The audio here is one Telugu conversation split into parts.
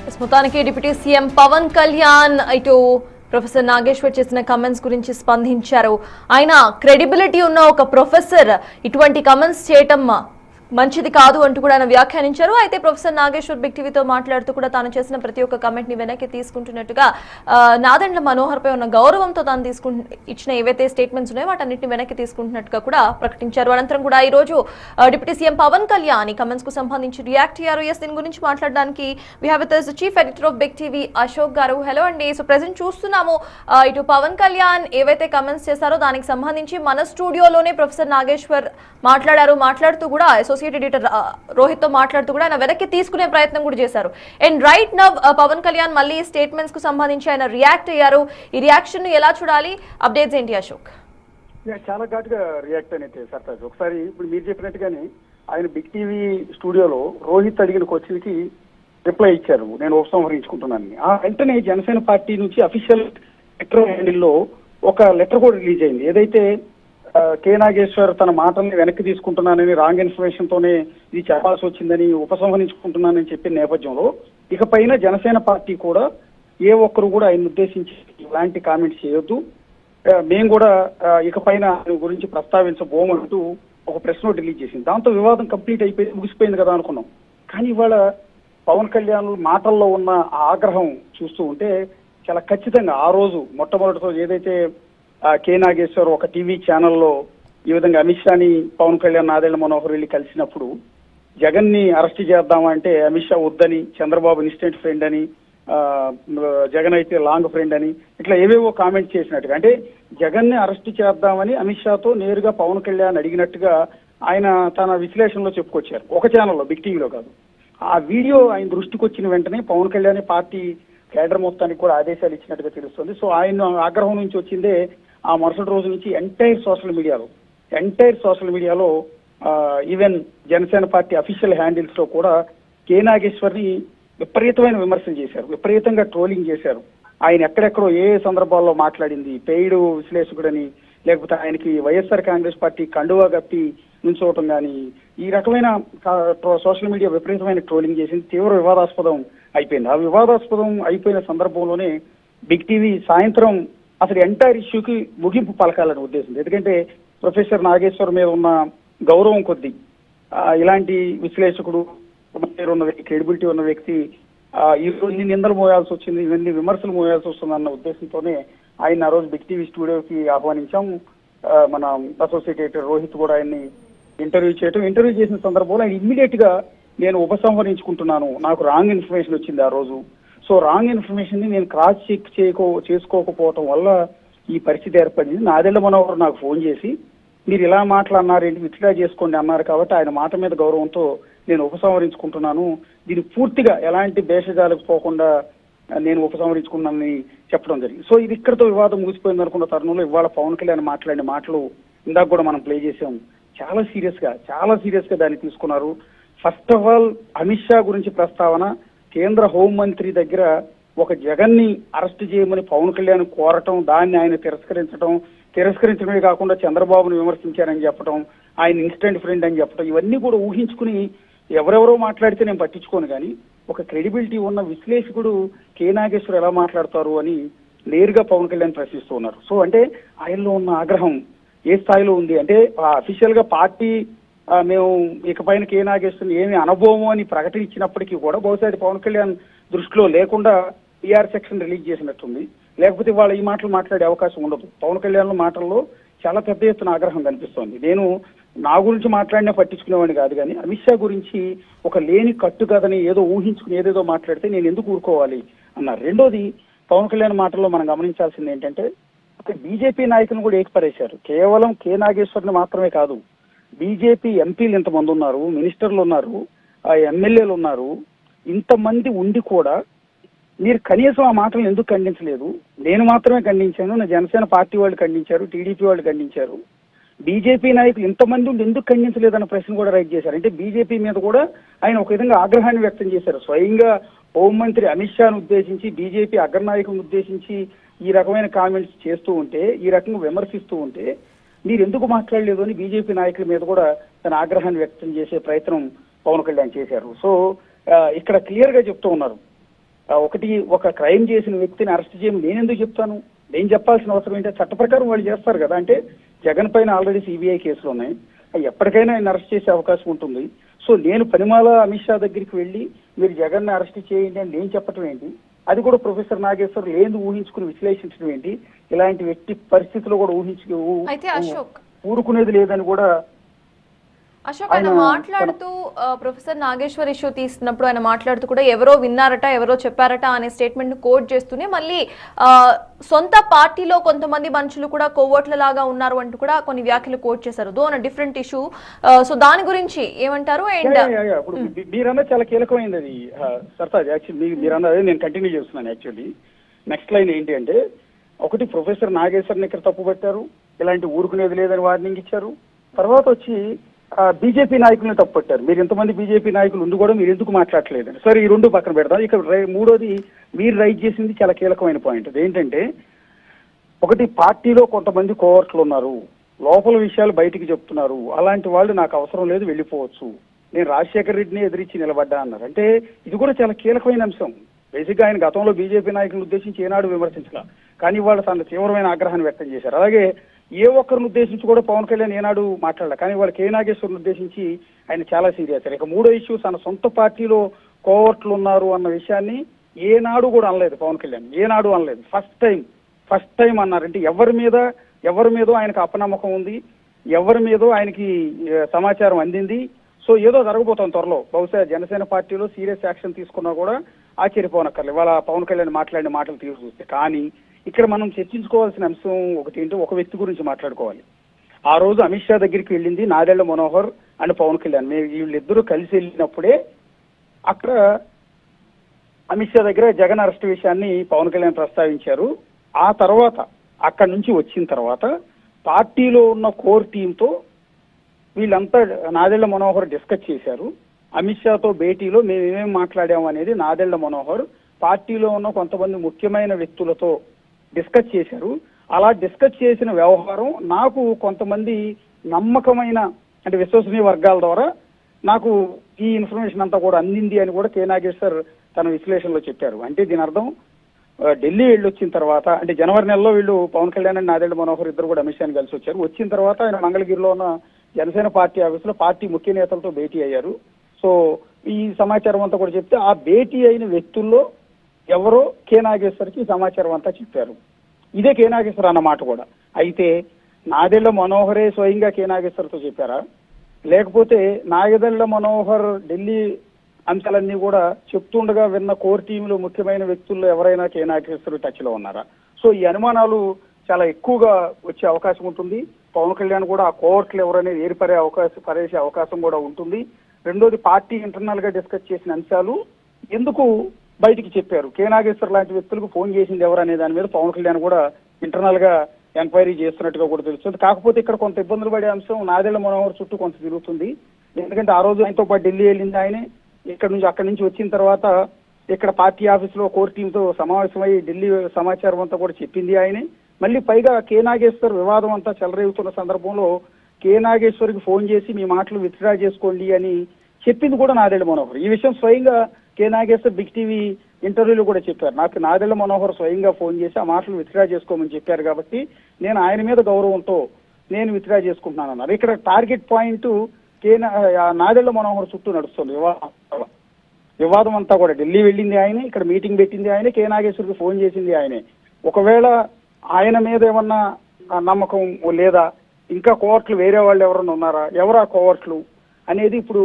మొత్తానికి డిప్యూటీ సీఎం పవన్ కళ్యాణ్ ఇటు ప్రొఫెసర్ నాగేశ్వర్ చేసిన కమెంట్స్ గురించి స్పందించారు. ఆయన క్రెడిబిలిటీ ఉన్న ఒక ప్రొఫెసర్ ఇటువంటి కమెంట్స్ చేయటం మంచిది కాదు అంటూ కూడా ఆయన వ్యాఖ్యానించారు. అయితే ప్రొఫెసర్ నాగేశ్వర్ బిగ్ టీవీతో మాట్లాడుతూ కూడా తాను చేసిన ప్రతి ఒక్క కమెంట్ ని వెనక్కి తీసుకుంటున్నట్టుగా, నాదెండ్ల మనోహర్ పై ఉన్న గౌరవంతో తాను ఇచ్చిన ఏవైతే స్టేట్మెంట్స్ ఉన్నాయో వాటన్నిటిని వెనక్కి తీసుకుంటున్నట్టుగా కూడా ప్రకటించారు. అనంతరం కూడా ఈ రోజు డిప్యూటీ సీఎం పవన్ కళ్యాణ్ ఈ కమెంట్స్ కు సంబంధించి రియాక్ట్ అయ్యారు. దీని గురించి మాట్లాడడానికి we have with us chief editor of big TV Ashok గారు. హలో అండి. సో ప్రెసెంట్ చూస్తున్నాము ఇటు పవన్ కళ్యాణ్ ఏవైతే కమెంట్స్ చేశారో దానికి సంబంధించి మన స్టూడియోలోనే ప్రొఫెసర్ నాగేశ్వర్ మాట్లాడుతూ కూడా అసోసియేటెడ్ ఎడిటర్ రోహిత్ తో మాట్లాడుతూ కూడా ఆయన వెనక్కి తీసుకునే ప్రయత్నం కూడా చేశారు. And right now Pawan Kalyan మళ్ళీ స్టేట్మెంట్స్ కు సంబంధించి ఆయన రియాక్ట్ అయ్యారు. ఈ రియాక్షన్ ఎలా చూడాలి? అప్డేట్స్ ఏంటి అశోక్? చాలా ఘాటుగా రియాక్ట్ అయితే సర్తాజ్. ఒకసారి ఇప్పుడు మీరు చెప్పినట్టుగానే ఆయన బిగ్ టీవీ స్టూడియోలో రోహిత్ అడిగిన క్వశ్చన్ కి రిప్లై ఇచ్చారు, నేను ఉపసంహరించుకుంటున్నాను. ఆ వెంటనే జనసేన పార్టీ నుంచి అఫీషియల్ ట్విట్టర్ హ్యాండిల్లో ఒక లెటర్ కూడా రిలీజ్ అయింది. ఏదైతే కె నాగేశ్వర్ తన మాటల్ని వెనక్కి తీసుకుంటున్నానని, రాంగ్ ఇన్ఫర్మేషన్ తోనే ఇది చెప్పాల్సి వచ్చిందని, ఉపసంహరించుకుంటున్నానని చెప్పిన నేపథ్యంలో ఇకపైన జనసేన పార్టీ కూడా ఏ ఒక్కరు కూడా ఆయన ఉద్దేశించి ఇలాంటి కామెంట్స్ చేయొద్దు, మేము కూడా ఇకపైన ఆయన గురించి ప్రస్తావించబోమంటూ ఒక ప్రెస్ నోట్ రిలీజ్ చేసింది. దాంతో వివాదం కంప్లీట్ అయిపోయి ముగిసిపోయింది కదా అనుకున్నాం. కానీ ఇవాళ పవన్ కళ్యాణ్ మాటల్లో ఉన్న ఆగ్రహం చూస్తూ ఉంటే చాలా ఖచ్చితంగా ఆ రోజు మొట్టమొదటితో ఏదైతే కె నాగేశ్వర్ ఒక టీవీ ఛానల్లో ఈ విధంగా అమిత్ షాని పవన్ కళ్యాణ్ నాదెండ్ల మనోహర్ వెళ్ళి కలిసినప్పుడు జగన్ ని అరెస్ట్ చేద్దామంటే అమిత్ షా వద్దని, చంద్రబాబు ఇన్స్టెంట్ ఫ్రెండ్ అని, జగన్ అయితే లాంగ్ ఫ్రెండ్ అని ఇట్లా ఏవేవో కామెంట్ చేసినట్టుగా, అంటే జగన్ ని అరెస్ట్ చేద్దామని అమిత్ షాతో నేరుగా పవన్ కళ్యాణ్ అడిగినట్టుగా ఆయన తన విశ్లేషణలో చెప్పుకొచ్చారు. ఒక ఛానల్లో, బిగ్ టీవీలో కాదు. ఆ వీడియో ఆయన దృష్టికి వచ్చిన వెంటనే పవన్ కళ్యాణ్ పార్టీ కేడర్ మొత్తానికి కూడా ఆదేశాలు ఇచ్చినట్టుగా తెలుస్తుంది. సో ఆయన ఆగ్రహం నుంచి వచ్చిందే ఆ మరుసటి రోజు నుంచి ఎంటైర్ సోషల్ మీడియాలో even Janasena party official handles లో కూడా కె నాగేశ్వర్ ని విపరీతమైన విమర్శలు చేశారు, విపరీతంగా ట్రోలింగ్ చేశారు. ఆయన ఎక్కడెక్కడో ఏ సందర్భాల్లో మాట్లాడింది, పెయిడ్ విశ్లేషకుడని, లేకపోతే ఆయనకి వైఎస్ఆర్ కాంగ్రెస్ పార్టీ కండువా కప్పి నుంచోవటం కానీ, ఈ రకమైన సోషల్ మీడియా విపరీతమైన ట్రోలింగ్ చేసింది, తీవ్ర వివాదాస్పదం అయిపోయింది. ఆ వివాదాస్పదం అయిపోయిన సందర్భంలోనే బిగ్ టీవీ సాయంత్రం అసలు ఎంటైర్ ఇష్యూకి ముగింపు పలకాలని ఉద్దేశం. ఎందుకంటే ప్రొఫెసర్ నాగేశ్వర్ మీద ఉన్న గౌరవం కొద్దీ ఇలాంటి విశ్లేషకుడు ఉన్న క్రెడిబిలిటీ ఉన్న వ్యక్తి ఇన్ని నిందలు మోయాల్సి వచ్చింది, ఇవన్నీ విమర్శలు మోయాల్సి వస్తుంది అన్న ఉద్దేశంతోనే ఆయన ఆ రోజు బిగ్ టీవీ స్టూడియోకి ఆహ్వానించాం. మన అసోసియేట్ ఎడిటర్ రోహిత్ కూడా ఆయన్ని ఇంటర్వ్యూ చేసిన సందర్భంలో ఆయన ఇమ్మీడియట్ గా నేను ఉపసంహరించుకుంటున్నాను, నాకు రాంగ్ ఇన్ఫర్మేషన్ వచ్చింది ఆ రోజు. సో రాంగ్ ఇన్ఫర్మేషన్ ని నేను క్రాస్ చెక్ చేసుకోకపోవటం వల్ల ఈ పరిస్థితి ఏర్పడింది. నాదెండ్ల మనోహర్ నాకు ఫోన్ చేసి మీరు ఇలా మాట్లాడినారు ఏంటి, విత్డ్రా చేసుకోండి అన్నారు. కాబట్టి ఆయన మాట మీద గౌరవంతో నేను ఉపసంహరించుకుంటున్నాను, దీన్ని పూర్తిగా ఎలాంటి భేషజాలకు పోకుండా నేను ఉపసంహరించుకున్నానని చెప్పడం జరిగింది. సో ఇది ఇక్కడితో వివాదం ముగిసిపోయింది అనుకున్న తరుణంలో ఇవాళ పవన్ కళ్యాణ్ మాట్లాడిన మాటలు ఇందాక కూడా మనం ప్లే చేసాం. చాలా సీరియస్ గా దాన్ని తీసుకున్నారు. First of all Amit Shah గురించి ప్రస్తావన, కేంద్ర హోంమంత్రి దగ్గర ఒక జగన్ ని అరెస్ట్ చేయమని పవన్ కళ్యాణ్ కోరటం, దాన్ని ఆయన తిరస్కరించడమే కాకుండా చంద్రబాబును విమర్శించారని చెప్పడం, ఆయన ఇన్స్టెంట్ ఫ్రెండ్ అని చెప్పడం, ఇవన్నీ కూడా ఊహించుకుని ఎవరెవరో మాట్లాడితే నేను పట్టించుకోను, కానీ ఒక క్రెడిబిలిటీ ఉన్న విశ్లేషకుడు కె నాగేశ్వర్ ఎలా మాట్లాడతారు అని నేరుగా పవన్ కళ్యాణ్ ప్రశ్నిస్తూ ఉన్నారు. సో అంటే ఆయనలో ఉన్న ఆగ్రహం ఏ స్థాయిలో ఉంది అంటే, అఫీషియల్ గా పార్టీ మేము ఇకపైన కె నాగేశ్వర్ ఏమి అనబోము అని ప్రకటించినప్పటికీ కూడా బహుశా అది పవన్ కళ్యాణ్ దృష్టిలో లేకుండా పిఆర్ సెక్షన్ రిలీజ్ చేసినట్టుంది. లేకపోతే వాళ్ళ ఈ మాటలు మాట్లాడే అవకాశం ఉండదు. పవన్ కళ్యాణ్ మాటల్లో చాలా పెద్ద ఎత్తున ఆగ్రహం కనిపిస్తోంది. నేను నా గురించి మాట్లాడినా పట్టించుకునేవాడిని కాదు, కానీ అమిత్ షా గురించి ఒక లేని కట్టు కథని ఏదో ఊహించుకుని ఏదేదో మాట్లాడితే నేను ఎందుకు ఊరుకోవాలి అన్నారు. రెండోది పవన్ కళ్యాణ్ మాటల్లో మనం గమనించాల్సింది ఏంటంటే, బీజేపీ నాయకులను కూడా ఏకపరేశారు. కేవలం కె నాగేశ్వర్ని మాత్రమే కాదు, బీజేపీ ఎంపీలు ఇంతమంది ఉన్నారు, మినిస్టర్లు ఉన్నారు, ఎమ్మెల్యేలు ఉన్నారు, ఇంతమంది ఉండి కూడా మీరు కనీసం ఆ మాటలను ఎందుకు ఖండించలేదు? నేను మాత్రమే ఖండించాను, నా జనసేన పార్టీ వాళ్ళు ఖండించారు, టీడీపీ వాళ్ళు ఖండించారు, బీజేపీ నాయకులు ఇంతమంది ఉండి ఎందుకు ఖండించలేదన్న ప్రశ్న కూడా రైట్ చేశారు. అంటే బీజేపీ మీద కూడా ఆయన ఒక విధంగా ఆగ్రహాన్ని వ్యక్తం చేశారు. స్వయంగా హోంమంత్రి అమిత్ షాను ఉద్దేశించి, బీజేపీ అగ్రనాయకులను ఉద్దేశించి ఈ రకమైన కామెంట్స్ చేస్తూ ఉంటే, ఈ రకంగా విమర్శిస్తూ ఉంటే మీరు ఎందుకు మాట్లాడలేదు అని బీజేపీ నాయకుల మీద కూడా తన ఆగ్రహాన్ని వ్యక్తం చేసే ప్రయత్నం పవన్ కళ్యాణ్ చేశారు. సో ఇక్కడ క్లియర్ గా చెప్తూ ఉన్నారు, ఒకటి ఒక క్రైమ్ చేసిన వ్యక్తిని అరెస్ట్ చేయమని నేను ఎందుకు చెప్తాను? నేను చెప్పాల్సిన అవసరం ఏంటంటే చట్ట ప్రకారం వాళ్ళు చేస్తారు కదా. అంటే జగన్ పైన ఆల్రెడీ సిబిఐ కేసులు ఉన్నాయి, ఎప్పటికైనా ఆయన అరెస్ట్ చేసే అవకాశం ఉంటుంది. సో నేను పనిమాల అమిత్ షా దగ్గరికి వెళ్ళి మీరు జగన్ ని అరెస్ట్ చేయండి అని నేను చెప్పడం ఏంటి? అది కూడా ప్రొఫెసర్ నాగేశ్వర్ లేదు ఊహించుకుని విశ్లేషించడం ఏంటి? ఇలాంటి వ్యక్తి పరిస్థితుల్లో కూడా ఊరుకునేది లేదని కూడా అశోక్ ఆయన మాట్లాడుతూ ప్రొఫెసర్ నాగేశ్వర్ ఇష్యూ తీసినప్పుడు ఆయన మాట్లాడుతూ కూడా ఎవరో విన్నారట, ఎవరో చెప్పారట అనే స్టేట్మెంట్ ను కోట్ చేస్తూనే మళ్ళీ సొంత పార్టీలో కొంతమంది మనుషులు కూడా కోవట్ల లాగా ఉన్నారు అంటూ కూడా కొన్ని వ్యాఖ్యలు కోట్ చేశారు. దో అన్ డిఫరెంట్ ఇష్యూ. సో దాని గురించి ఏమంటారు? అండ్ మీరన్నది చాలా కీలకమైంది అది సర్తాజ్. యాక్చువల్లీ మీరన్నది నేను కంటిన్యూ చేస్తున్నాను. యాక్చువల్లీ నెక్స్ట్ లైన్ ఏంటి అంటే, ఒకటి ప్రొఫెసర్ నాగేశ్వర్ని ఇక్కడ తప్పు పెట్టారు, ఇలాంటి ఊరుకునేది లేదని వార్నింగ్ ఇచ్చారు. తర్వాత వచ్చి బీజేపీ నాయకులను తప్పుపట్టారు. మీరు ఎంతమంది బీజేపీ నాయకులు ఉండి కూడా మీరు ఎందుకు మాట్లాడలేదని. సరే ఈ రెండు పక్కన పెడతాం. ఇక్కడ మూడోది మీరు రైట్ చేసింది చాలా కీలకమైన పాయింట్. అదేంటంటే, ఒకటి పార్టీలో కొంతమంది కోవర్ట్లు ఉన్నారు, లోపల విషయాలు బయటికి చెప్తున్నారు, అలాంటి వాళ్ళు నాకు అవసరం లేదు వెళ్ళిపోవచ్చు, నేను రాజశేఖర రెడ్డిని ఎదిరించి నిలబడ్డా అన్నారు. అంటే ఇది కూడా చాలా కీలకమైన అంశం. బేసిక్గా ఆయన గతంలో బీజేపీ నాయకులను ఉద్దేశించి ఏనాడు విమర్శించాల, కానీ వాళ్ళు తన తీవ్రమైన ఆగ్రహాన్ని వ్యక్తం చేశారు. అలాగే ఏ ఒక్కరిని ఉద్దేశించి కూడా పవన్ కళ్యాణ్ ఏనాడు మాట్లాడాలి, కానీ వాళ్ళు కే నాగేశ్వరిని ఉద్దేశించి ఆయన చాలా సీరియస్. ఇక మూడో ఇష్యూ, తన సొంత పార్టీలో కోవర్ట్లు ఉన్నారు అన్న విషయాన్ని ఏనాడు కూడా అనలేదు పవన్ కళ్యాణ్, ఏనాడు అనలేదు. ఫస్ట్ టైం అన్నారంటే ఎవరి మీదో ఆయనకు అపనమ్మకం ఉంది, ఎవరి మీదో ఆయనకి సమాచారం అందింది. సో ఏదో జరగబోతోంది త్వరలో. బహుశా జనసేన పార్టీలో సీరియస్ యాక్షన్ తీసుకున్నా కూడా ఆశ్చర్యపోనక్కర్లేదు ఇవాళ పవన్ కళ్యాణ్ మాట్లాడిన మాటలు తీరు చూస్తే. కానీ ఇక్కడ మనం చర్చించుకోవాల్సిన అంశం ఒకటి ఏంటో, ఒక వ్యక్తి గురించి మాట్లాడుకోవాలి. ఆ రోజు అమిత్ షా దగ్గరికి వెళ్ళింది నాదెళ్ల మనోహర్ అండ్ పవన్ కళ్యాణ్. వీళ్ళిద్దరూ కలిసి వెళ్ళినప్పుడే అక్కడ అమిత్ షా దగ్గర జగన్ అరెస్ట్ విషయాన్ని పవన్ కళ్యాణ్ ప్రస్తావించారు. ఆ తర్వాత అక్కడి నుంచి వచ్చిన తర్వాత పార్టీలో ఉన్న కోర్ టీంతో వీళ్ళంతా నాదెళ్ల మనోహర్ డిస్కస్ చేశారు. అమిత్ షాతో భేటీలో మేము ఏమేమి మాట్లాడాము అనేది నాదెళ్ల మనోహర్ పార్టీలో ఉన్న కొంతమంది ముఖ్యమైన వ్యక్తులతో డిస్కస్ చేశారు. అలా డిస్కస్ చేసిన వ్యవహారం నాకు కొంతమంది నమ్మకమైన అంటే విశ్వసనీయ వర్గాల ద్వారా నాకు ఈ ఇన్ఫర్మేషన్ అంతా కూడా అందింది అని కూడా కే నాగేశ్వర్ తన విశ్లేషణలో చెప్పారు. అంటే దీని అర్థం ఢిల్లీ వెళ్ళొచ్చిన తర్వాత, అంటే జనవరి నెలలో వీళ్ళు పవన్ కళ్యాణ్ అండ్ నాదెళ్ల మనోహర్ ఇద్దరు కూడా అమిత్ షాని కలిసి వచ్చారు. వచ్చిన తర్వాత ఆయన మంగళగిరిలో ఉన్న జనసేన పార్టీ ఆఫీసులో పార్టీ ముఖ్య నేతలతో భేటీ అయ్యారు. సో ఈ సమాచారం అంతా కూడా చెప్తే ఆ భేటీ అయిన వ్యక్తుల్లో ఎవరో కే నాగేశ్వర్కి సమాచారం అంతా చెప్పారు. ఇదే కే నాగేశ్వర్ అన్నమాట కూడా. అయితే నాదెళ్ల మనోహరే స్వయంగా కే నాగేశ్వర్తో చెప్పారా, లేకపోతే నాదెళ్ల మనోహర్ ఢిల్లీ అంశాలన్నీ కూడా చెప్తుండగా విన్న కోర్ టీంలో ముఖ్యమైన వ్యక్తుల్లో ఎవరైనా కే నాగేశ్వర్ టచ్ లో ఉన్నారా? సో ఈ అనుమానాలు చాలా ఎక్కువగా వచ్చే అవకాశం ఉంటుంది. పవన్ కళ్యాణ్ కూడా ఆ కోవర్ట్లు ఎవరనేది పరేసే అవకాశం కూడా ఉంటుంది. రెండోది, పార్టీ ఇంటర్నల్ గా డిస్కస్ చేసిన అంశాలు ఎందుకు బయటికి చెప్పారు, కే నాగేశ్వర్ లాంటి వ్యక్తులకు ఫోన్ చేసింది ఎవరు అనే దాని మీద పవన్ కళ్యాణ్ కూడా ఇంటర్నల్ గా ఎంక్వైరీ చేస్తున్నట్టుగా కూడా తెలుస్తుంది. కాకపోతే ఇక్కడ కొంత ఇబ్బందులు పడే అంశం నాదెళ్ల మనోహర్ చుట్టూ కొంత తిరుగుతుంది. ఎందుకంటే ఆ రోజు ఆయనతో పాటు ఢిల్లీ వెళ్ళింది ఆయనే. అక్కడి నుంచి వచ్చిన తర్వాత ఇక్కడ పార్టీ ఆఫీసులో కోర్ టీంతో సమావేశమై ఢిల్లీ సమాచారం అంతా కూడా చెప్పింది ఆయనే. మళ్ళీ పైగా కే నాగేశ్వర్ వివాదం అంతా చెలరేగుతున్న సందర్భంలో కే నాగేశ్వర్కి ఫోన్ చేసి మీ మాటలు విత్డ్రా చేసుకోండి అని చెప్పింది కూడా నాదెళ్ల మనోహర్. ఈ విషయం స్వయంగా కే నాగేశ్వర్ బిగ్ టీవీ ఇంటర్వ్యూలో కూడా చెప్పారు. నాకు నాదెళ్ల మనోహర్ స్వయంగా ఫోన్ చేసి ఆ మాటలు విత్డ్రా చేసుకోమని చెప్పారు కాబట్టి నేను ఆయన మీద గౌరవంతో నేను విత్డ్రా చేసుకుంటున్నాను అన్నారు. ఇక్కడ టార్గెట్ పాయింట్ నాదెళ్ల మనోహర్ చుట్టూ నడుస్తుంది వివాదం అంతా కూడా. ఢిల్లీ వెళ్ళింది ఆయనే, ఇక్కడ మీటింగ్ పెట్టింది ఆయనే, కే నాగేశ్వర్కి ఫోన్ చేసింది ఆయనే. ఒకవేళ ఆయన మీద ఏమన్నా నమ్మకం లేదా, ఇంకా కోవర్ట్లు వేరే వాళ్ళు ఎవరన్నా ఉన్నారా, ఎవరా కోవర్ట్లు అనేది ఇప్పుడు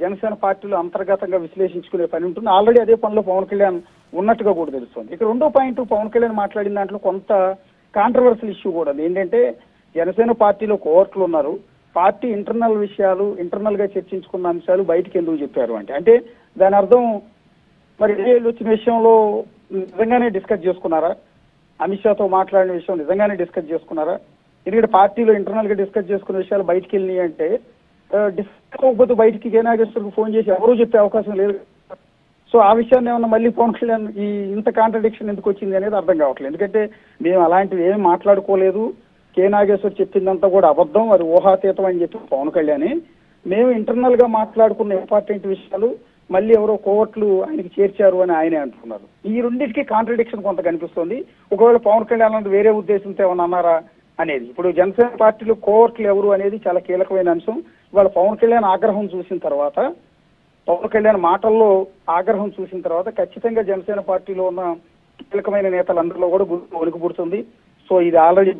జనసేన పార్టీలో అంతర్గతంగా విశ్లేషించుకునే పని ఉంటుంది. ఆల్రెడీ అదే పనిలో పవన్ కళ్యాణ్ ఉన్నట్టుగా కూడా తెలుస్తుంది. ఇక రెండో పాయింట్, పవన్ కళ్యాణ్ మాట్లాడిన దాంట్లో కొంత కాంట్రవర్షియల్ ఇష్యూ కూడా ఏంటంటే, జనసేన పార్టీలో కోవర్ట్లు ఉన్నారు, పార్టీ ఇంటర్నల్ విషయాలు ఇంటర్నల్ గా చర్చించుకున్న అంశాలు బయటికి ఎందుకు చెప్పారు అంటే దాని అర్థం మరి ఏళ్ళు వచ్చిన విషయంలో నిజంగానే డిస్కస్ చేసుకున్నారా, అమిత్ షాతో మాట్లాడిన విషయం నిజంగానే డిస్కస్ చేసుకున్నారా? ఎందుకంటే పార్టీలో ఇంటర్నల్ గా డిస్కస్ చేసుకున్న విషయాలు బయటికి వెళ్ళినాయి అంటే డిస్కస్ అవ్వకపోతే బయటికి కే నాగేశ్వర్కి ఫోన్ చేసి ఎవరూ చెప్పే అవకాశం లేదు. సో ఆ విషయాన్ని ఏమన్నా మళ్ళీ పవన్ కళ్యాణ్ ఈ ఇంత కాంట్రడిక్షన్ ఎందుకు వచ్చింది అనేది అర్థం కావట్లేదు. ఎందుకంటే మేము అలాంటివి ఏమి మాట్లాడుకోలేదు, కే నాగేశ్వర్ చెప్పిందంతా కూడా అబద్ధం, అది ఊహాతీతం అని చెప్పి పవన్ కళ్యాణ్. మేము ఇంటర్నల్ గా మాట్లాడుకున్న ఇంపార్టెంట్ విషయాలు మళ్ళీ ఎవరో కోవట్లు ఆయనకి చేర్చారు అని ఆయనే అంటున్నారు. ఈ రెండింటికి కాంట్రడిక్షన్ కొంత కనిపిస్తుంది. ఒకవేళ పవన్ కళ్యాణ్ అన్నది వేరే ఉద్దేశంతో ఏమన్నా అన్నారా అనేది. ఇప్పుడు జనసేన పార్టీలో కోవట్లు ఎవరు అనేది చాలా కీలకమైన అంశం. ఇవాళ పవన్ కళ్యాణ్ ఆగ్రహం చూసిన తర్వాత, పవన్ కళ్యాణ్ మాటల్లో ఆగ్రహం చూసిన తర్వాత ఖచ్చితంగా జనసేన పార్టీలో ఉన్న కీలకమైన నేతలందరిలో కూడా వణుకు పుడుతుంది. సో ఇది ఆల్రెడీ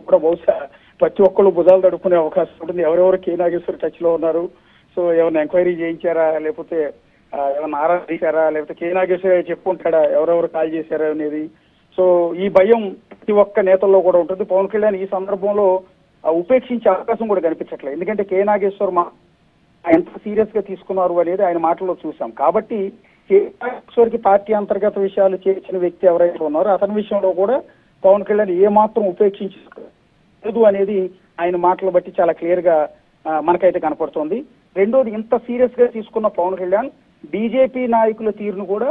కూడా బహుశా ప్రతి ఒక్కళ్ళు భుజాలు తడుపుకునే అవకాశం ఉంటుంది. ఎవరెవరు కే నాగేశ్వర్ టచ్ లో ఉన్నారు, సో ఏమైనా ఎంక్వైరీ చేయించారా, లేకపోతే ఏమైనా ఆరా చేశారా, లేకపోతే కే నాగేశ్వర్ చెప్పుకుంటాడా ఎవరెవరు కాల్ చేశారా అనేది. సో ఈ భయం ప్రతి ఒక్క నేతల్లో కూడా ఉంటుంది. పవన్ కళ్యాణ్ ఈ సందర్భంలో ఉపేక్షించే అవకాశం కూడా కనిపించట్లేదు. ఎందుకంటే కే నాగేశ్వర్ ఎంత సీరియస్ గా తీసుకున్నారు అనేది ఆయన మాటల్లో చూసాం. కాబట్టి కే నాగేశ్వర్ కి పార్టీ అంతర్గత విషయాలు చేర్చిన వ్యక్తి ఎవరైతే ఉన్నారో అతని విషయంలో కూడా పవన్ కళ్యాణ్ ఏమాత్రం ఉపేక్షించలేదు అనేది ఆయన మాటలు బట్టి చాలా క్లియర్ గా మనకైతే కనపడుతోంది. రెండోది, ఇంత సీరియస్ గా తీసుకున్న పవన్ కళ్యాణ్ బీజేపీ నాయకుల తీరును కూడా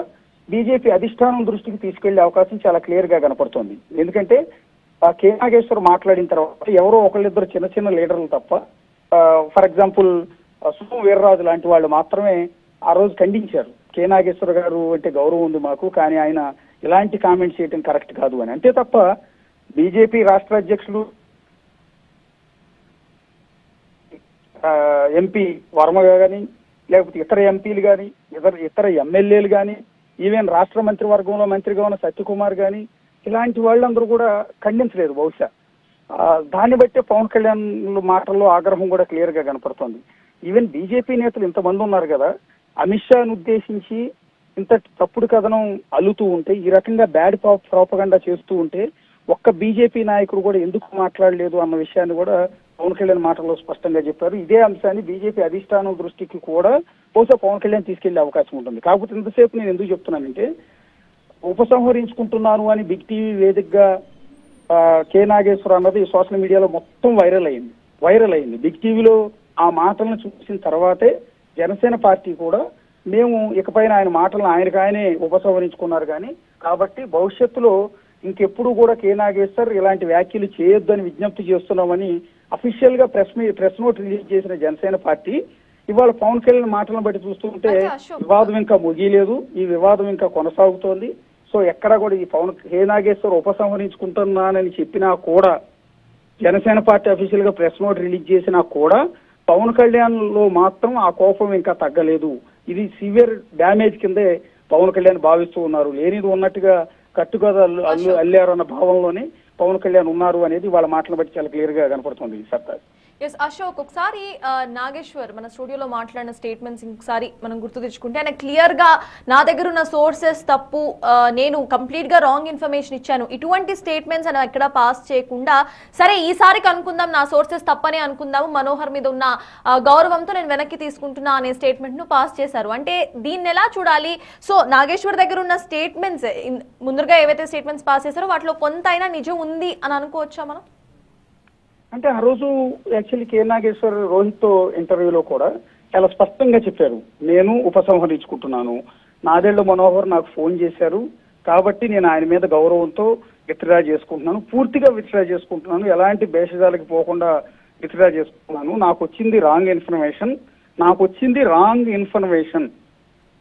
బీజేపీ అధిష్టానం దృష్టికి తీసుకెళ్లే అవకాశం చాలా క్లియర్ గా కనపడుతోంది. ఎందుకంటే కే నాగేశ్వర్ మాట్లాడిన తర్వాత ఎవరో ఒకళ్ళిద్దరు చిన్న చిన్న లీడర్లు తప్ప, ఫర్ ఎగ్జాంపుల్ సుమ వీర్రాజు లాంటి వాళ్ళు మాత్రమే ఆ రోజు ఖండించారు. కే నాగేశ్వర్ గారు అంటే గౌరవం ఉంది మాకు, కానీ ఆయన ఇలాంటి కామెంట్స్ చేయడం కరెక్ట్ కాదు అని. అంతే తప్ప బీజేపీ రాష్ట్ర అధ్యక్షులు ఎంపీ వర్మ కానీ, లేకపోతే ఇతర ఎంపీలు కానీ, ఇతర ఎమ్మెల్యేలు కానీ, ఈవెన్ రాష్ట్ర మంత్రివర్గంలో మంత్రిగా ఉన్న సత్యకుమార్ కానీ, ఇలాంటి వాళ్ళందరూ కూడా ఖండించలేదు. బహుశా దాన్ని బట్టే పవన్ కళ్యాణ్ మాటల్లో ఆగ్రహం కూడా క్లియర్ గా కనపడుతోంది. ఈవెన్ బీజేపీ నేతలు ఇంతమంది ఉన్నారు కదా, అమిత్ షాను ఉద్దేశించి ఇంత తప్పుడు కథనం అల్లుతూ ఉంటే, ఈ రకంగా బ్యాడ్ ప్రోపగండా చేస్తూ ఉంటే ఒక్క బీజేపీ నాయకుడు కూడా ఎందుకు మాట్లాడలేదు అన్న విషయాన్ని కూడా పవన్ కళ్యాణ్ మాటల్లో స్పష్టంగా చెప్పారు. ఇదే అంశాన్ని బీజేపీ అధిష్టానం దృష్టికి కూడా బహుశా పవన్ కళ్యాణ్ తీసుకెళ్లే అవకాశం ఉంటుంది. కాకపోతే ఇంతసేపు నేను ఎందుకు చెప్తున్నానంటే, ఉపసంహరించుకుంటున్నాను అని బిగ్ టీవీ వేదికగా కే నాగేశ్వర అన్నది సోషల్ మీడియాలో మొత్తం వైరల్ అయింది. బిగ్ టీవీలో ఆ మాటలను చూసిన తర్వాతే జనసేన పార్టీ కూడా మేము ఇకపైన ఆయన మాటలను ఆయనకాయనే ఉపసంహరించుకున్నారు కానీ, కాబట్టి భవిష్యత్తులో ఇంకెప్పుడు కూడా కే నాగేశ్వర్ ఇలాంటి వ్యాఖ్యలు చేయొద్దని విజ్ఞప్తి చేస్తున్నామని అఫీషియల్ గా ప్రెస్ నోట్ రిలీజ్ చేసిన జనసేన పార్టీ ఇవాళ పవన్ కళ్యాణ్ మాటలను బట్టి చూస్తుంటే వివాదం ఇంకా ముగియలేదు, ఈ వివాదం ఇంకా కొనసాగుతోంది. సో ఎక్కడా కూడా ఈ కే నాగేశ్వర్ ఉపసంహరించుకుంటున్నానని చెప్పినా కూడా, జనసేన పార్టీ అఫీషియల్ గా ప్రెస్ నోట్ రిలీజ్ చేసినా కూడా పవన్ కళ్యాణ్ లో మాత్రం ఆ కోపం ఇంకా తగ్గలేదు. ఇది సివియర్ డ్యామేజ్ కిందే పవన్ కళ్యాణ్ భావిస్తూ ఉన్నారు. లేనిది ఉన్నట్టుగా కట్టుకథ అల్లారు అన్న భావంలోనే పవన్ కళ్యాణ్ ఉన్నారు అనేది వాళ్ళ మాటలు బట్టి చాలా క్లియర్ గా కనపడుతుంది. సర్తాజ్ ఎస్ అశోక్, ఒకసారి నాగేశ్వర్ మన స్టూడియోలో మాట్లాడిన స్టేట్మెంట్స్ ఇంకొకసారి మనం గుర్తు తెచ్చుకుంటే, ఆయన క్లియర్ గా నా దగ్గర ఉన్న సోర్సెస్ తప్పు, నేను కంప్లీట్ గా రాంగ్ ఇన్ఫర్మేషన్ ఇచ్చాను, ఇటువంటి స్టేట్మెంట్స్ అని ఎక్కడ పాస్ చేయకుండా, సరే ఈసారికి అనుకుందాం నా సోర్సెస్ తప్పనే అనుకుందాము, మనోహర్ మీద ఉన్న గౌరవంతో నేను వెనక్కి తీసుకుంటున్నా అనే స్టేట్మెంట్ ను పాస్ చేశారు. అంటే దీన్ని ఎలా చూడాలి? సో నాగేశ్వర్ దగ్గర ఉన్న స్టేట్మెంట్స్ ముందుగా ఏవైతే స్టేట్మెంట్స్ పాస్ చేశారో వాటిలో కొంత అయినా నిజం ఉంది అని అనుకోవచ్చా మనం? అంటే ఆ రోజు యాక్చువల్లీ కే నాగేశ్వర్ రోహిత్ తో ఇంటర్వ్యూలో కూడా చాలా స్పష్టంగా చెప్పారు, నేను ఉపసంహరించుకుంటున్నాను, నాదెళ్ల మనోహర్ నాకు ఫోన్ చేశారు కాబట్టి నేను ఆయన మీద గౌరవంతో విత్డ్రా చేసుకుంటున్నాను, పూర్తిగా విత్డ్రా చేసుకుంటున్నాను, ఎలాంటి భేషజాలకి పోకుండా విత్డ్రా చేసుకుంటున్నాను, నాకు వచ్చింది రాంగ్ ఇన్ఫర్మేషన్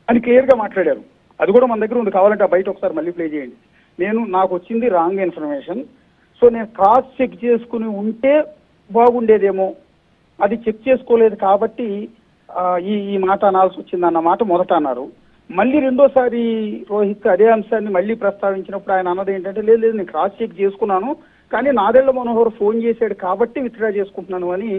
అని క్లియర్ గా మాట్లాడారు. అది కూడా మన దగ్గర ఉంది, కావాలంటే ఆ బయట ఒకసారి మళ్ళీ ప్లే చేయండి. నాకు వచ్చింది రాంగ్ ఇన్ఫర్మేషన్, సో నేను క్రాస్ చెక్ చేసుకుని ఉంటే బాగుండేదేమో, అది చెక్ చేసుకోలేదు కాబట్టి ఈ మాట అనాల్సి వచ్చింది అన్న మాట మొదట అన్నారు. మళ్ళీ రెండోసారి రోహిత్ అదే అంశాన్ని మళ్ళీ ప్రస్తావించినప్పుడు ఆయన అన్నది ఏంటంటే, లేదు నేను క్రాస్ చెక్ చేసుకున్నాను కానీ నాదెళ్ల మనోహర్ ఫోన్ చేశాడు కాబట్టి విత్డ్రా చేసుకుంటున్నాను అని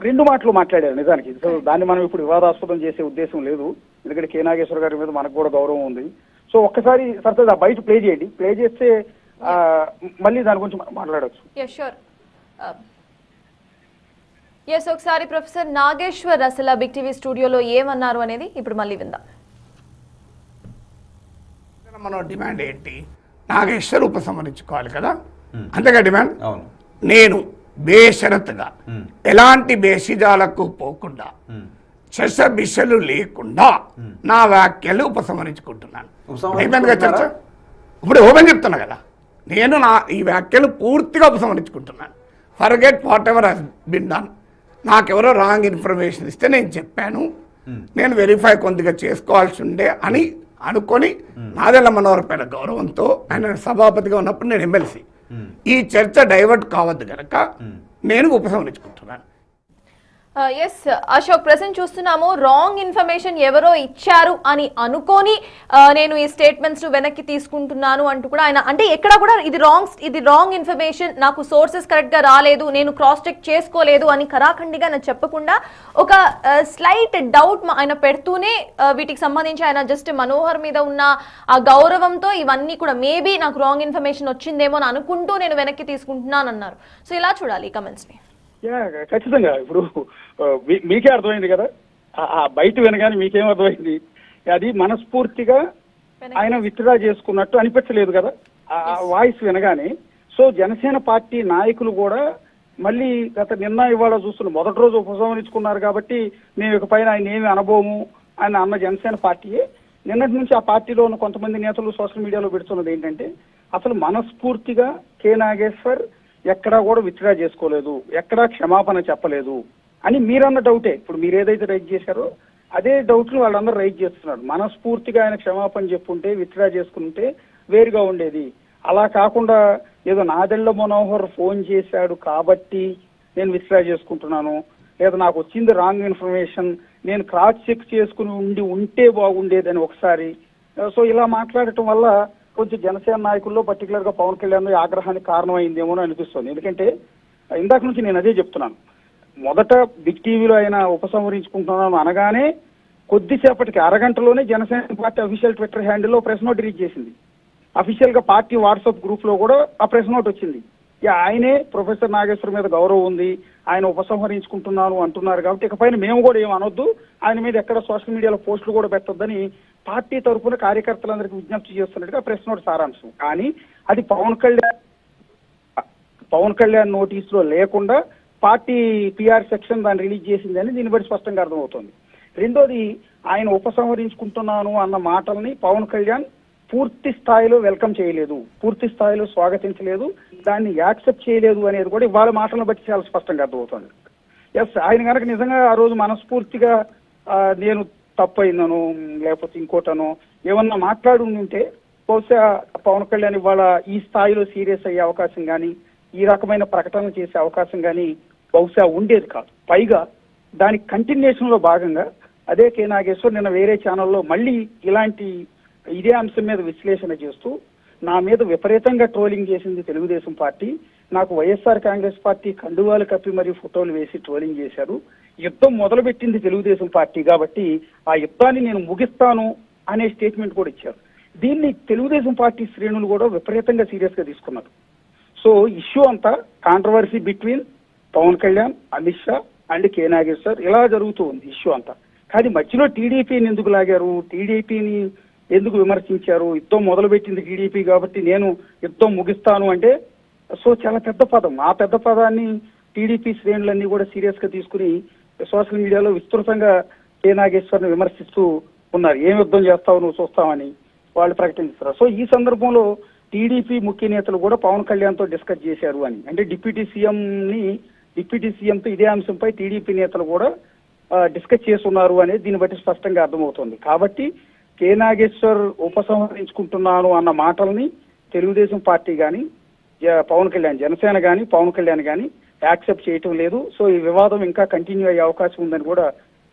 రెండు మాటలు మాట్లాడారు. నిజానికి సో దాన్ని మనం ఇప్పుడు వివాదాస్పదం చేసే ఉద్దేశం లేదు, ఎందుకంటే కే నాగేశ్వర గారి మీద మనకు కూడా గౌరవం ఉంది. సో ఒక్కసారి సరిగ్గా బయట ప్లే చేయండి, ప్లే చేస్తే మళ్ళీ దాని గురించి మాట్లాడవచ్చు. ఒకసారి ప్రొఫెసర్ నాగేశ్వర్ అసలు బిగ్ టీవీ స్టూడియోలో ఏమన్నారు అనేది ఇప్పుడు మళ్ళీ విందాం. మన డిమాండ్ ఏంటి? నాగేశ్వర్ ఉపసంహరించుకోవాలి కదా, అంతేగా డిమాండ్. నేను బేషరతుగా ఎలాంటి బేషిజాలకు పోకుండా చర్చబిషలు లేకుండా నా వ్యాఖ్యలు ఉపసంహరించుకుంటున్నాను. అయిపోయిందిగా చర్చ. ఇప్పుడు ఓపెన్ చెప్తున్నా కదా, నేను ఈ వ్యాఖ్యలు పూర్తిగా ఉపసంహరించుకుంటున్నాను. Forget whatever has been done. నాకెవరో రాంగ్ ఇన్ఫర్మేషన్ ఇస్తే నేను చెప్పాను, నేను వెరిఫై కొద్దిగా చేసుకోవాల్సి ఉండే అని అనుకొని నాదెళ్ల మనోహర్ పైన గౌరవంతో ఆయన సభాపతిగా ఉన్నప్పుడు నేను ఎమ్మెల్సీ, ఈ చర్చ డైవర్ట్ కావద్దు కనుక నేను ఉపసంహరించుకుంటున్నాను. ఎస్ అశోక్, ప్రెసెంట్ చూస్తున్నాము రాంగ్ ఇన్ఫర్మేషన్ ఎవరో ఇచ్చారు అని అనుకొని నేను ఈ స్టేట్మెంట్స్ వెనక్కి తీసుకుంటున్నాను అంటూ కూడా ఆయన, అంటే ఎక్కడ కూడా ఇది రాంగ్ ఇన్ఫర్మేషన్, నాకు సోర్సెస్ కరెక్ట్ గా రాలేదు, నేను క్రాస్ చెక్ చేసుకోలేదు అని ఖరాఖండిగా ఆయన చెప్పకుండా ఒక స్లైట్ డౌట్ ఆయన పెడుతూనే వీటికి సంబంధించి ఆయన జస్ట్ మనోహర్ మీద ఉన్న ఆ గౌరవంతో ఇవన్నీ కూడా మేబీ నాకు రాంగ్ ఇన్ఫర్మేషన్ వచ్చిందేమో అని అనుకుంటూ నేను వెనక్కి తీసుకుంటున్నాను అన్నారు. సో ఇలా చూడాలి ఈ కమెంట్స్ ని. ఖచ్చితంగా ఇప్పుడు మీకే అర్థమైంది కదా, ఆ బయట వినగానే మీకేం అర్థమైంది, అది మనస్ఫూర్తిగా ఆయన విత్డ్రా చేసుకున్నట్టు అనిపించలేదు కదా ఆ వాయిస్ వినగానే. సో జనసేన పార్టీ నాయకులు కూడా మళ్ళీ నిన్న ఇవాళ చూస్తున్న మొదటి రోజు ఉపసంహరించుకున్నారు కాబట్టి మేము ఇకపైన ఆయన ఏమి అనబోము అని అన్న జనసేన పార్టీయే నిన్నటి నుంచి ఆ పార్టీలో ఉన్న కొంతమంది నేతలు సోషల్ మీడియాలో పెడుతున్నది ఏంటంటే అసలు మనస్ఫూర్తిగా కె నాగేశ్వర్ ఎక్కడా కూడా విత్డ్రా చేసుకోలేదు, ఎక్కడా క్షమాపణ చెప్పలేదు అని మీరన్న డౌటే. ఇప్పుడు మీరు ఏదైతే రైట్ చేశారో అదే డౌట్లు వాళ్ళందరూ రైట్ చేస్తున్నారు. మనస్ఫూర్తిగా ఆయన క్షమాపణ చెప్పుంటే విత్డ్రా చేసుకుంటే వేరుగా ఉండేది. అలా కాకుండా ఏదో నాదెళ్ల మనోహర్ ఫోన్ చేశాడు కాబట్టి నేను విత్డ్రా చేసుకుంటున్నాను, లేదా నాకు వచ్చింది రాంగ్ ఇన్ఫర్మేషన్, నేను క్రాస్ చెక్ చేసుకుని ఉంటే బాగుండేదని ఒకసారి. సో ఇలా మాట్లాడటం వల్ల కొంచెం జనసేన నాయకుల్లో పర్టికులర్ గా పవన్ కళ్యాణ్ ఆగ్రహానికి కారణమైందేమో అని అనిపిస్తుంది. ఎందుకంటే ఇందాక నుంచి నేను అదే చెప్తున్నాను, మొదట బిగ్ టీవీలో ఆయన ఉపసంహరించుకుంటున్నాను అనగానే కొద్దిసేపటికి అరగంటలోనే జనసేన పార్టీ అఫీషియల్ ట్విట్టర్ హ్యాండిల్లో ప్రెస్ నోట్ రిలీజ్ చేసింది. అఫీషియల్ గా పార్టీ వాట్సాప్ గ్రూప్ లో కూడా ఆ ప్రెస్ నోట్ వచ్చింది. ఆయనే ప్రొఫెసర్ నాగేశ్వర్ మీద గౌరవం ఉంది, ఆయన ఉపసంహరించుకుంటున్నాను అంటున్నారు కాబట్టి ఇకపైన మేము కూడా ఏం అనొద్దు, ఆయన మీద ఎక్కడ సోషల్ మీడియాలో పోస్టులు కూడా పెట్టొద్దని పార్టీ తరఫున కార్యకర్తలందరికీ విజ్ఞప్తి చేస్తున్నట్టుగా ప్రెస్ నోట్ సారాంశం. కానీ అది పవన్ కళ్యాణ్ నోటీస్ లో లేకుండా పార్టీ పిఆర్ సెక్షన్ దాన్ని రిలీజ్ చేసిందని దీన్ని బట్టి స్పష్టంగా అర్థమవుతోంది. రెండోది, ఆయన ఉపసంహరించుకుంటున్నాను అన్న మాటల్ని పవన్ కళ్యాణ్ పూర్తి స్థాయిలో వెల్కమ్ చేయలేదు, పూర్తి స్థాయిలో స్వాగతించలేదు, దాన్ని యాక్సెప్ట్ చేయలేదు అనేది కూడా ఇవాళ మాటలను బట్టి చాలా స్పష్టంగా అర్థమవుతుంది. ఎస్, ఆయన కనుక నిజంగా ఆ రోజు మనస్ఫూర్తిగా నేను తప్పైందను లేకపోతే ఇంకోటనో ఏమన్నా మాట్లాడి ఉంటే బహుశా పవన్ కళ్యాణ్ ఇవాళ ఈ స్థాయిలో సీరియస్ అయ్యే అవకాశం కానీ ఈ రకమైన ప్రకటనలు చేసే అవకాశం కానీ బహుశా ఉండేది కాదు. పైగా దానికి కంటిన్యూషన్ లో భాగంగా అదే కె నాగేశ్వర్ నిన్న వేరే ఛానల్లో మళ్ళీ ఇదే అంశం మీద విశ్లేషణ చేస్తూ నా మీద విపరీతంగా ట్రోలింగ్ చేసింది తెలుగుదేశం పార్టీ, నాకు వైఎస్ఆర్ కాంగ్రెస్ పార్టీ కండువాలు కప్పి మరియు ఫోటోలు వేసి ట్రోలింగ్ చేశారు, యుద్ధం మొదలుపెట్టింది తెలుగుదేశం పార్టీ కాబట్టి ఆ యుద్ధాన్ని నేను ముగిస్తాను అనే స్టేట్మెంట్ కూడా ఇచ్చారు. దీన్ని తెలుగుదేశం పార్టీ శ్రేణులు కూడా విపరీతంగా సీరియస్ గా తీసుకున్నారు. సో ఇష్యూ అంతా controversy between Pawan Kalyan, Amit Shah and K Nageshwar ఇలా జరుగుతూ ఉంది ఇష్యూ అంతా. కానీ మధ్యలో టీడీపీని ఎందుకు లాగారు, టీడీపీని ఎందుకు విమర్శించారు, యుద్ధం మొదలుపెట్టింది టీడీపీ కాబట్టి నేను యుద్ధం ముగిస్తాను అంటే సో చాలా పెద్ద పదం. ఆ పెద్ద పదాన్ని టీడీపీ శ్రేణులన్నీ కూడా సీరియస్ గా తీసుకుని సోషల్ మీడియాలో విస్తృతంగా కె నాగేశ్వర్ని విమర్శిస్తూ ఉన్నారు. ఏం యుద్ధం చేస్తావు నువ్వు చూస్తామని వాళ్ళు ప్రకటించారు. సో ఈ సందర్భంలో టీడీపీ ముఖ్య నేతలు కూడా పవన్ కళ్యాణ్ తో డిస్కస్ చేశారు అని, అంటే డిప్యూటీ సీఎంతో ఇదే అంశంపై టీడీపీ నేతలు కూడా డిస్కస్ చేస్తున్నారు అనేది దీన్ని బట్టి స్పష్టంగా అర్థమవుతుంది. కాబట్టి కె నాగేశ్వర్ ఉపసంహరించుకుంటున్నాను అన్న మాటల్ని తెలుగుదేశం పార్టీ కానీ పవన్ కళ్యాణ్, జనసేన కానీ పవన్ కళ్యాణ్ కానీ యాక్సెప్ట్ చేయటం లేదు. సో ఈ వివాదం ఇంకా కంటిన్యూ అయ్యే అవకాశం ఉందని కూడా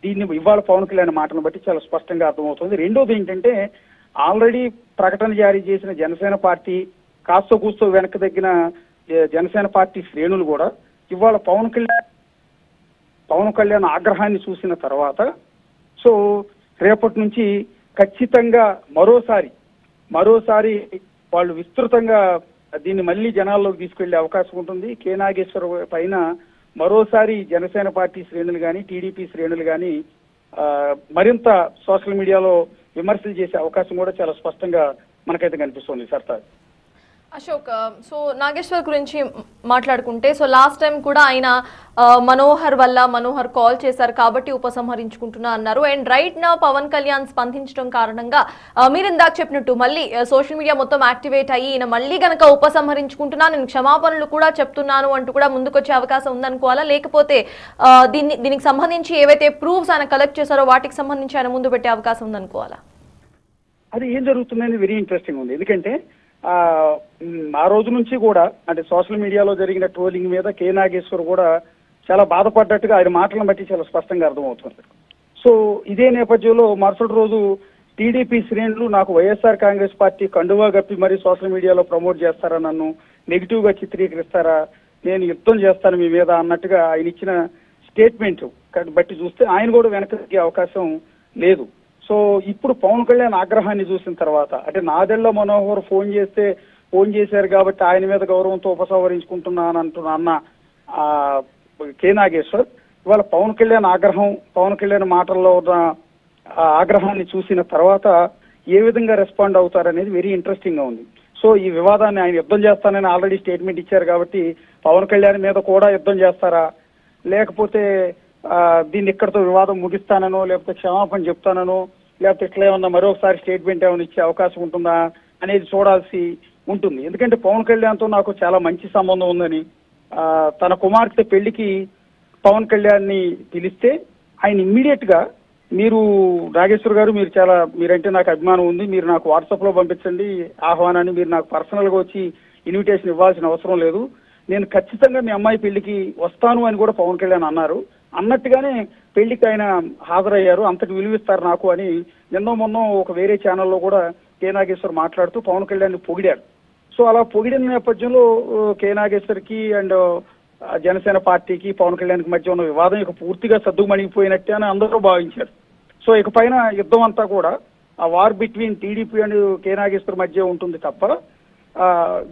దీన్ని ఇవాళ పవన్ కళ్యాణ్ మాటను బట్టి చాలా స్పష్టంగా అర్థమవుతుంది. రెండోది ఏంటంటే ఆల్రెడీ ప్రకటన జారీ చేసిన జనసేన పార్టీ కాస్త కూస్తో వెనక్కి తగ్గిన జనసేన పార్టీ శ్రేణులు కూడా ఇవాళ పవన్ కళ్యాణ్ ఆగ్రహాన్ని చూసిన తర్వాత సో రేపటి నుంచి ఖచ్చితంగా మరోసారి వాళ్ళు విస్తృతంగా దీన్ని మళ్ళీ జనాల్లోకి తీసుకెళ్లే అవకాశం ఉంటుంది. కె నాగేశ్వర్ పైన మరోసారి జనసేన పార్టీ శ్రేణులు కానీ టీడీపీ శ్రేణులు కానీ మరింత సోషల్ మీడియాలో విమర్శలు చేసే అవకాశం కూడా చాలా స్పష్టంగా మనకైతే కనిపిస్తుంది. సర్తాజ్ అశోక్, సో నాగేశ్వర్ గురించి మాట్లాడుకుంటే, సో లాస్ట్ టైం కూడా ఆయన మనోహర్ కాల్ చేశారు కాబట్టి ఉపసంహరించుకుంటున్నా అన్నారు. అండ్ రైట్ నా పవన్ కళ్యాణ్ స్పందించడం కారణంగా మీరు ఇందాక చెప్పినట్టు మళ్ళీ సోషల్ మీడియా మొత్తం యాక్టివేట్ అయ్యి ఈయన మళ్ళీ గనక ఉపసంహరించుకుంటున్నా, నేను క్షమాపణలు కూడా చెప్తున్నాను అంటూ కూడా ముందుకొచ్చే అవకాశం ఉందనుకోవాలా, లేకపోతే దీనికి సంబంధించి ఏవైతే ప్రూఫ్స్ ఆయన కలెక్ట్ చేశారో వాటికి సంబంధించి ఆయన ముందు పెట్టే అవకాశం ఉందనుకోవాలా? అది ఏం జరుగుతుందని వెరీ ఇంట్రెస్టింగ్ ఉంది. ఎందుకంటే ఆ రోజు నుంచి కూడా అంటే సోషల్ మీడియాలో జరిగిన ట్రోలింగ్ మీద కె నాగేశ్వర్ కూడా చాలా బాధపడ్డట్టుగా ఆయన మాటలను బట్టి చాలా స్పష్టంగా అర్థమవుతుంది. సో ఇదే నేపథ్యంలో మరుసటి రోజు టీడీపీ శ్రేణులు నాకు వైఎస్ఆర్ కాంగ్రెస్ పార్టీ కండువా గప్పి మరీ సోషల్ మీడియాలో ప్రమోట్ చేస్తారా, నన్ను నెగిటివ్ గా చిత్రీకరిస్తారా, నేను యుద్ధం చేస్తాను మీ మీద అన్నట్టుగా ఆయన ఇచ్చిన స్టేట్మెంట్ బట్టి చూస్తే ఆయన కూడా వెనక్కి తగ్గే అవకాశం లేదు. సో ఇప్పుడు పవన్ కళ్యాణ్ ఆగ్రహాన్ని చూసిన తర్వాత అంటే నాదెళ్ల మనోహర్ ఫోన్ చేశారు కాబట్టి ఆయన మీద గౌరవంతో ఉపసంహరించుకుంటున్నాను అన్న కె నాగేశ్వర్ ఇవాళ పవన్ కళ్యాణ్ మాటల్లో ఉన్న ఆగ్రహాన్ని చూసిన తర్వాత ఏ విధంగా రెస్పాండ్ అవుతారనేది వెరీ ఇంట్రెస్టింగ్ గా ఉంది. సో ఈ వివాదాన్ని ఆయన యుద్ధం చేస్తానని ఆల్రెడీ స్టేట్మెంట్ ఇచ్చారు కాబట్టి పవన్ కళ్యాణ్ మీద కూడా యుద్ధం చేస్తారా, లేకపోతే దీన్ని ఇక్కడితో వివాదం ముగిస్తానో, లేకపోతే క్షమాపణ చెప్తానో, లేకపోతే ఇట్లా ఏమన్నా మరొకసారి స్టేట్మెంట్ ఏమైనా ఇచ్చే అవకాశం ఉంటుందా అనేది చూడాల్సి ఉంటుంది. ఎందుకంటే పవన్ కళ్యాణ్తో నాకు చాలా మంచి సంబంధం ఉందని, తన కుమార్తె పెళ్లికి పవన్ కళ్యాణ్ని పిలిస్తే ఆయన ఇమ్మీడియట్ గా మీరు నాగేశ్వర్ గారు మీరంటే నాకు అభిమానం ఉంది, మీరు నాకు వాట్సాప్ లో పంపించండి ఆహ్వానాన్ని, మీరు నాకు పర్సనల్ గా వచ్చి ఇన్విటేషన్ ఇవ్వాల్సిన అవసరం లేదు, నేను ఖచ్చితంగా మీ అమ్మాయి పెళ్లికి వస్తాను అని కూడా పవన్ కళ్యాణ్ అన్నారు. అన్నట్టుగానే పెళ్లికి ఆయన హాజరయ్యారు, అంతటి విలువిస్తారు నాకు అని మొన్న ఒక వేరే ఛానల్లో కూడా కె నాగేశ్వర్ మాట్లాడుతూ పవన్ కళ్యాణ్ పొగిడారు. సో అలా పొగిడిన నేపథ్యంలో కె నాగేశ్వర్ కి అండ్ జనసేన పార్టీకి పవన్ కళ్యాణ్ కి మధ్య ఉన్న వివాదం ఇక పూర్తిగా సద్దుమణిగిపోయినట్టే అని అందరూ భావించారు. సో ఇక పైన యుద్ధం అంతా కూడా ఆ war between TDP and K Nageshwar మధ్య ఉంటుంది తప్ప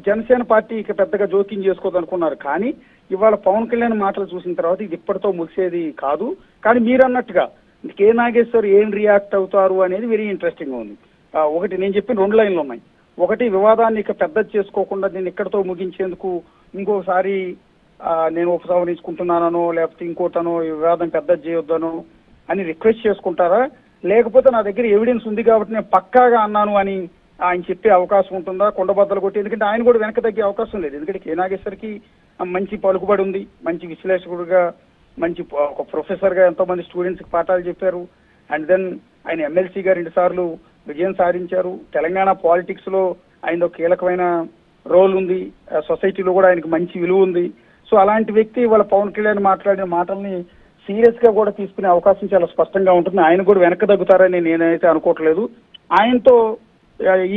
జనసేన పార్టీ ఇక పెద్దగా జోక్యం చేసుకోదనుకున్నారు. కానీ ఇవాళ పవన్ కళ్యాణ్ మాటలు చూసిన తర్వాత ఇది ఇప్పటితో ముగిసేది కాదు. కానీ మీరు అన్నట్టుగా కె నాగేశ్వర్ ఏం రియాక్ట్ అవుతారు అనేది వెరీ ఇంట్రెస్టింగ్ గా ఉంది. ఒకటి నేను చెప్పిన 2 లైన్లు ఉన్నాయి. ఒకటి, వివాదాన్ని ఇక పెద్దది చేసుకోకుండా దీన్ని ఇక్కడితో ముగించేందుకు ఇంకోసారి నేను ఉపసంహరించుకుంటున్నానో లేకపోతే ఇంకోటనో ఈ వివాదం పెద్దది చేయొద్దనో అని రిక్వెస్ట్ చేసుకుంటారా, లేకపోతే నా దగ్గర ఎవిడెన్స్ ఉంది కాబట్టి నేను పక్కాగా అన్నాను అని ఆయన చెప్పే అవకాశం ఉంటుందా, కొండబద్దలు కొట్టి? ఎందుకంటే ఆయన కూడా వెనక తగ్గే అవకాశం లేదు. ఎందుకంటే కె నాగేశ్వర్కి మంచి పలుకుబడి ఉంది, మంచి విశ్లేషకుడుగా, మంచి ఒక ప్రొఫెసర్ గా ఎంతో మంది స్టూడెంట్స్ కి పాఠాలు చెప్పారు. అండ్ దెన్ ఆయన ఎమ్మెల్సీగా 2 సార్లు విజయం సాధించారు. తెలంగాణ పాలిటిక్స్ లో ఆయన కీలకమైన రోల్ ఉంది, సొసైటీలో కూడా ఆయనకు మంచి విలువ ఉంది. సో అలాంటి వ్యక్తి వాళ్ళ పవన్ కళ్యాణ్ మాట్లాడిన మాటల్ని సీరియస్ గా కూడా తీసుకునే అవకాశం చాలా స్పష్టంగా ఉంటుంది. ఆయన కూడా వెనక తగ్గుతారని నేనైతే అనుకోవట్లేదు. ఆయనతో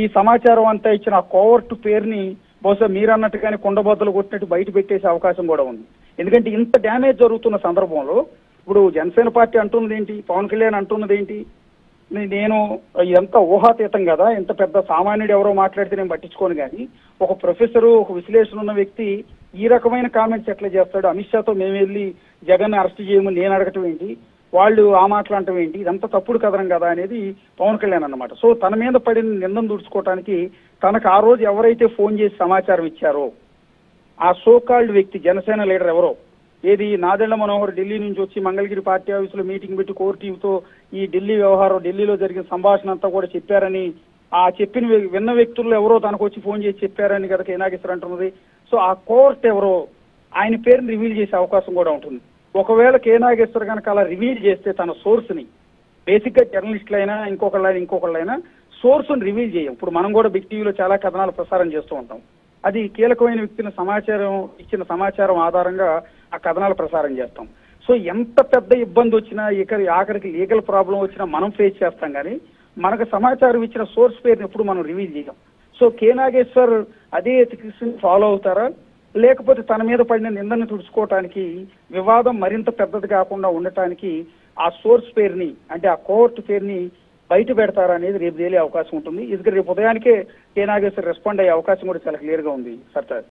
ఈ సమాచారం అంతా ఇచ్చిన ఆ కోవర్ట్ పేరుని బహుశా మీరు అన్నట్టుగానే కొండబద్దలు కొట్టినట్టు బయట పెట్టేసే అవకాశం కూడా ఉంది. ఎందుకంటే ఇంత డ్యామేజ్ జరుగుతున్న సందర్భంలో ఇప్పుడు జనసేన పార్టీ అంటున్నది ఏంటి, పవన్ కళ్యాణ్ అంటున్నది ఏంటి, నేను ఎంత ఊహాతీతం కదా, ఎంత పెద్ద సామాన్యుడు ఎవరో మాట్లాడితే నేను పట్టించుకోను, కానీ ఒక ప్రొఫెసరు, ఒక విశ్లేషణ ఉన్న వ్యక్తి ఈ రకమైన కామెంట్స్ ఎట్లా చేస్తాడు? అమిత్ షాతో మేము వెళ్ళి జగన్ అరెస్ట్ చేయమని నేను అడగటం ఏంటి, వాళ్ళు ఆ మాట్లాడటం ఏంటి, ఇదంతా తప్పుడు కథనం కదా అనేది పవన్ కళ్యాణ్ అన్నమాట. సో తన మీద పడిన నిందను దుడుచుకోవటానికి తనకు ఆ రోజు ఎవరైతే ఫోన్ చేసి సమాచారం ఇచ్చారో ఆ సోకాల్డ్ వ్యక్తి, జనసేన లీడర్ ఎవరో, ఏది నాదెళ్ల మనోహర్ ఢిల్లీ నుంచి వచ్చి మంగళగిరి పార్టీ ఆఫీసులో మీటింగ్ పెట్టి కోర్ టీవీతో ఈ ఢిల్లీ వ్యవహారం, ఢిల్లీలో జరిగిన సంభాషణ అంతా కూడా చెప్పారని, ఆ చెప్పిన విన్న వ్యక్తులు ఎవరో తనకు వచ్చి ఫోన్ చేసి చెప్పారని కదా కె నాగేశ్వర్ అంటున్నది. సో ఆ కోర్ట్ ఎవరో ఆయన పేరుని రివీల్ చేసే అవకాశం కూడా ఉంటుంది. ఒకవేళ కె నాగేశ్వర్ కనుక అలా రివీల్ చేస్తే తన సోర్స్ ని, బేసిక్ గా జర్నలిస్టులైనా ఇంకొకళ్ళైనా సోర్స్ ని రివీల్ చేయం. ఇప్పుడు మనం కూడా బిగ్ టీవీలో చాలా కథనాలు ప్రసారం చేస్తూ ఉంటాం. అది కీలకమైన వ్యక్తిని ఇచ్చిన సమాచారం ఆధారంగా ఆ కథనాలు ప్రసారం చేస్తాం. సో ఎంత పెద్ద ఇబ్బంది వచ్చినా, ఆఖరికి లీగల్ ప్రాబ్లం వచ్చినా మనం ఫేస్ చేస్తాం, కానీ మనకు సమాచారం ఇచ్చిన సోర్స్ పేరుని ఎప్పుడు మనం రివీల్ చేయం. సో కె నాగేశ్వర్ అదే ఎథిక్స్ ఫాలో అవుతారా, లేకపోతే తన మీద పడిన నిందను తుడుచుకోవటానికి, వివాదం మరింత పెద్దది కాకుండా ఉండటానికి ఆ సోర్స్ పేరుని, అంటే ఆ కోర్టు పేరుని బయట పెడతారా అనేది రేపు తేలే అవకాశం ఉంటుంది. ఎందుకంటే రేపు ఉదయానికే కె నాగేశ్వర్ రెస్పాండ్ అయ్యే అవకాశం కూడా చాలా క్లియర్ గా ఉంది సర్తాజ్.